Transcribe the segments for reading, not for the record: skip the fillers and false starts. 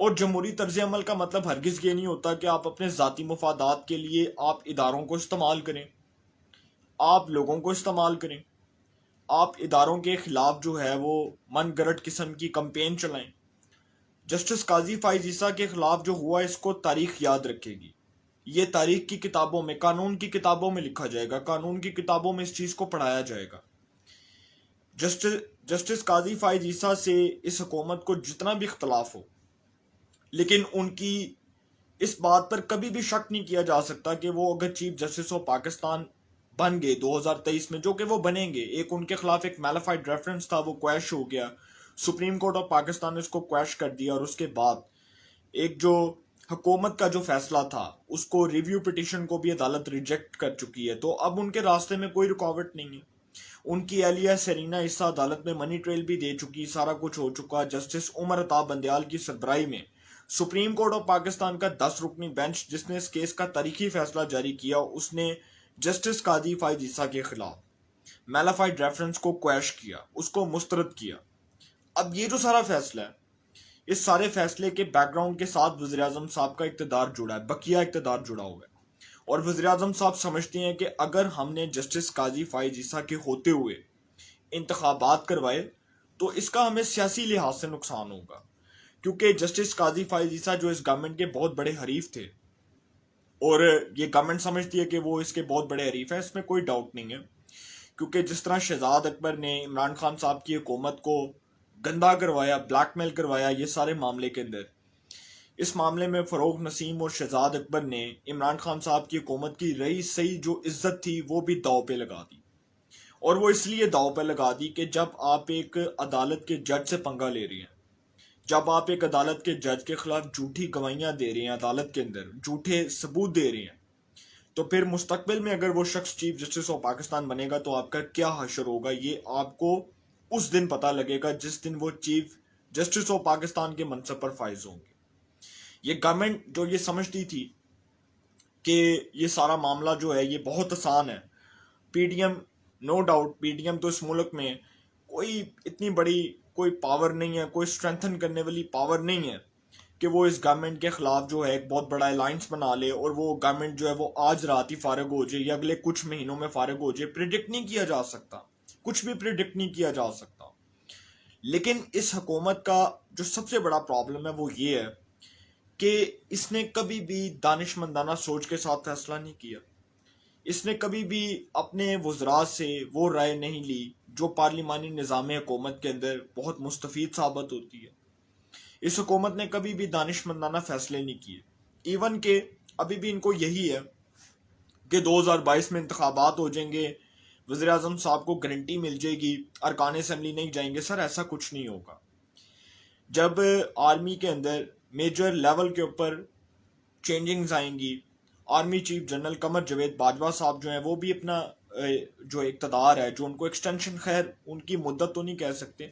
اور جمہوری طرز عمل کا مطلب ہرگز یہ نہیں ہوتا کہ آپ اپنے ذاتی مفادات کے لیے آپ اداروں کو استعمال کریں، آپ لوگوں کو استعمال کریں، آپ اداروں کے خلاف جو ہے وہ من گھڑت قسم کی کمپین چلائیں۔ جسٹس قاضی فائز عیسیٰ کے خلاف جو ہوا اس کو تاریخ یاد رکھے گی، یہ تاریخ کی کتابوں میں، قانون کی کتابوں میں لکھا جائے گا، قانون کی کتابوں میں اس چیز کو پڑھایا جائے گا۔ جسٹس قاضی فائز عیسیٰ سے اس حکومت کو جتنا بھی اختلاف ہو، لیکن ان کی اس بات پر کبھی بھی شک نہیں کیا جا سکتا کہ وہ اگر چیف جسٹس آف پاکستان بن گئے 2023 میں، جو کہ وہ بنیں گے، ایک ان کے خلاف ایک میلیفائڈ ریفرنس تھا، وہ کویش ہو گیا، سپریم کورٹ آف پاکستان نے اس کو کویش کر دیا، اور اس کے بعد ایک جو حکومت کا جو فیصلہ تھا اس کو ریویو پٹیشن کو بھی عدالت ریجیکٹ کر چکی ہے، تو اب ان کے راستے میں کوئی رکاوٹ نہیں ہے۔ ان کی اہلیہ سرینا عیسیٰ عدالت میں منی ٹریل بھی دے چکی، سارا کچھ ہو چکا۔ جسٹس عمر عطا بندیال کی سربراہی میں سپریم کورٹ آف پاکستان کا 10 رکنی بینچ جس نے اس کیس کا تاریخی فیصلہ جاری کیا، اس نے جسٹس قاضی فائز عیسیٰ کے خلاف میلیفائڈ ریفرنس کو کویش کیا، اس کو مسترد کیا۔ اب یہ جو سارا فیصلہ ہے، اس سارے فیصلے کے بیک گراؤنڈ کے ساتھ وزیراعظم صاحب کا اقتدار جڑا ہے، بقیہ اقتدار جڑا ہوا ہے، اور وزیراعظم صاحب سمجھتے ہیں کہ اگر ہم نے جسٹس قاضی فائز عیسیٰ کے ہوتے ہوئے انتخابات کروائے تو اس کا ہمیں سیاسی لحاظ سے نقصان ہوگا، کیونکہ جسٹس قاضی فائز عیسیٰ جو اس گورنمنٹ کے بہت بڑے حریف تھے، اور یہ گورنمنٹ سمجھتی ہے کہ وہ اس کے بہت بڑے حریف ہیں، اس میں کوئی ڈاؤٹ نہیں ہے، کیونکہ جس طرح شہزاد اکبر نے عمران خان صاحب کی حکومت کو گندا کروایا، بلیک میل کروایا، یہ سارے معاملے کے اندر اس معاملے میں فروغ نسیم اور شہزاد اکبر نے عمران خان صاحب کی حکومت کی رہی صحیح جو عزت تھی وہ بھی داؤ پہ لگا دی، اور وہ اس لیے داؤ پہ لگا دی کہ جب آپ ایک عدالت کے جج سے پنگا لے رہی ہیں، جب آپ ایک عدالت کے جج کے خلاف جھوٹی گواہیاں دے رہے ہیں، عدالت کے اندر جھوٹے ثبوت دے رہے ہیں، تو پھر مستقبل میں اگر وہ شخص چیف جسٹس آف پاکستان بنے گا تو آپ کا کیا حشر ہوگا، یہ آپ کو اس دن پتہ لگے گا جس دن وہ چیف جسٹس آف پاکستان کے منصب پر فائز ہوں گے۔ یہ گورنمنٹ جو یہ سمجھتی تھی کہ یہ سارا معاملہ جو ہے یہ بہت آسان ہے، P D M, no doubt P D M تو اس ملک میں کوئی اتنی بڑی کوئی پاور نہیں ہے، کوئی اسٹرینتھن کرنے والی پاور نہیں ہے کہ وہ اس گورنمنٹ کے خلاف جو ہے ایک بہت بڑا الائنس بنا لے، اور وہ گورنمنٹ جو ہے وہ آج رات ہی فارغ ہو جائے یا اگلے کچھ مہینوں میں فارغ ہو جائے۔ پریڈکٹ نہیں کیا جا سکتا، کچھ بھی پریڈکٹ نہیں کیا جا سکتا۔ لیکن اس حکومت کا جو سب سے بڑا پرابلم ہے وہ یہ ہے کہ اس نے کبھی بھی دانش مندانہ سوچ کے ساتھ فیصلہ نہیں کیا، اس نے کبھی بھی اپنے وزراء سے وہ رائے نہیں لی جو پارلیمانی نظام حکومت کے اندر بہت مستفید ثابت ہوتی ہے۔ اس حکومت نے کبھی بھی دانش مندانہ فیصلے نہیں کیے، ایون کہ ابھی بھی ان کو یہی ہے کہ 2022 میں انتخابات ہو جائیں گے، وزیر اعظم صاحب کو گارنٹی مل جائے گی، ارکان اسمبلی نہیں جائیں گے۔ سر ایسا کچھ نہیں ہوگا۔ جب آرمی کے اندر میجر لیول کے اوپر چینجنگز آئیں گی، army chief general Qamar Javed Bajwa صاحب جو ہیں وہ بھی اپنا جو اقتدار ہے، جو ان کو ایکسٹینشن، خیر ان کی مدت تو نہیں کہہ سکتے،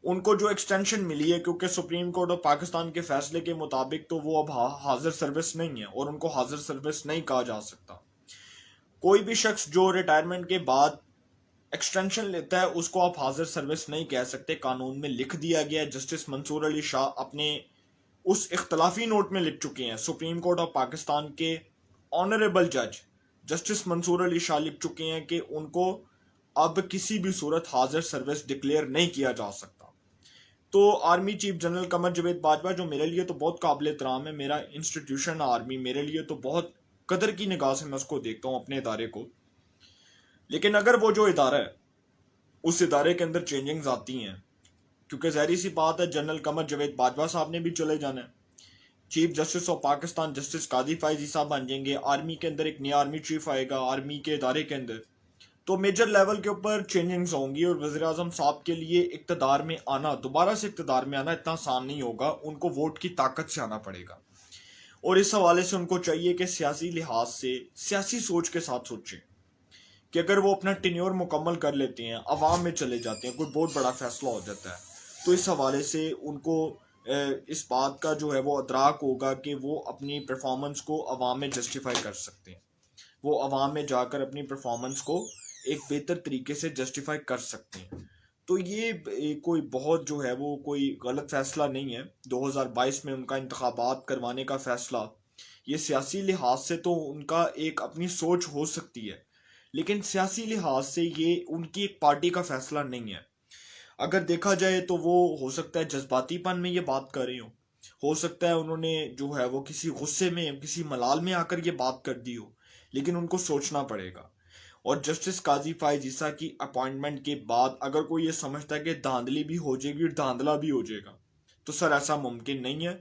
ان کو جو ایکسٹینشن ملی ہے کیونکہ سپریم کورٹ آف پاکستان کے فیصلے کے مطابق تو وہ اب حاضر سروس نہیں ہے، اور ان کو حاضر سروس نہیں کہا جا سکتا۔ کوئی بھی شخص جو ریٹائرمنٹ کے بعد ایکسٹینشن لیتا ہے اس کو آپ حاضر سروس نہیں کہہ سکتے، قانون میں لکھ دیا گیا ہے۔ جسٹس منصور علی شاہ اپنے اس اختلافی نوٹ میں لکھ چکے ہیں، سپریم کورٹ آف پاکستان کے آنریبل جج جسٹس منصور علی شاہ لکھ چکے ہیں کہ ان کو اب کسی بھی صورت حاضر سروس ڈکلیئر نہیں کیا جا سکتا۔ تو army chief general Qamar Javed Bajwa جو میرے لیے تو بہت قابل احترام ہے، میرا انسٹیٹیوشن آرمی میرے لیے تو بہت قدر کی نگاہ سے میں اس کو دیکھتا ہوں، اپنے ادارے کو، لیکن اگر وہ جو ادارہ ہے اس ادارے کے اندر چینجنگز آتی ہیں، کیونکہ ظاہری سی بات ہے جنرل قمر جاوید باجوہ صاحب نے بھی چلے جانا ہے، chief justice of Pakistan justice قاضی فائز عیسیٰ بن جائیں گے، آرمی کے اندر ایک نیا آرمی چیف آئے گا آرمی کے ادارے کے اندر، تو میجر لیول کے اوپر چینجنگز ہوں گی، اور وزیر اعظم صاحب کے لیے اقتدار میں آنا، دوبارہ سے اقتدار میں آنا اتنا آسان نہیں ہوگا، ان کو ووٹ کی طاقت سے آنا پڑے گا، اور اس حوالے سے ان کو چاہیے کہ سیاسی لحاظ سے سیاسی سوچ کے ساتھ سوچیں کہ اگر وہ اپنا ٹینیور مکمل کر لیتے ہیں، عوام میں چلے جاتے ہیں، کوئی بہت بڑا فیصلہ ہو جاتا ہے، تو اس حوالے سے ان کو اس بات کا جو ہے وہ ادراک ہوگا کہ وہ اپنی پرفارمنس کو عوام میں جسٹیفائی کر سکتے ہیں، وہ عوام میں جا کر اپنی پرفارمنس کو ایک بہتر طریقے سے جسٹیفائی کر سکتے ہیں۔ تو یہ کوئی بہت جو ہے وہ کوئی غلط فیصلہ نہیں ہے 2022 میں ان کا انتخابات کروانے کا فیصلہ. یہ سیاسی لحاظ سے تو ان کا ایک اپنی سوچ ہو سکتی ہے، لیکن سیاسی لحاظ سے یہ ان کی ایک پارٹی کا فیصلہ نہیں ہے. اگر دیکھا جائے تو وہ ہو سکتا ہے جذباتی پن میں یہ بات کر رہی ہو سکتا ہے انہوں نے جو ہے وہ کسی غصے میں کسی ملال میں آ کر یہ بات کر دی ہو، لیکن ان کو سوچنا پڑے گا. اور جسٹس قاضی فائز عیسیٰ کی اپائنٹمنٹ کے بعد اگر کوئی یہ سمجھتا ہے کہ دھاندلی بھی ہو جائے گی اور دھاندلا بھی ہو جائے گا، تو سر ایسا ممکن نہیں ہے.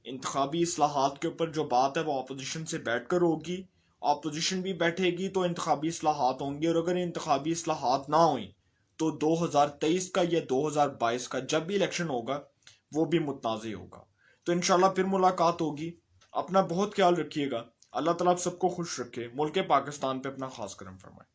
انتخابی اصلاحات کے اوپر جو بات ہے وہ اپوزیشن سے بیٹھ کر ہوگی، اپوزیشن بھی بیٹھے گی تو انتخابی اصلاحات ہوں گے، اور اگر انتخابی اصلاحات نہ ہوئیں تو 2023 کا یا 2022 کا جب بھی الیکشن ہوگا وہ بھی متنازع ہوگا. تو انشاءاللہ پھر ملاقات ہوگی. اپنا بہت خیال رکھیے گا. اللہ تعالیٰ آپ سب کو خوش رکھے. ملک پاکستان پہ اپنا خاص کرم فرمائے.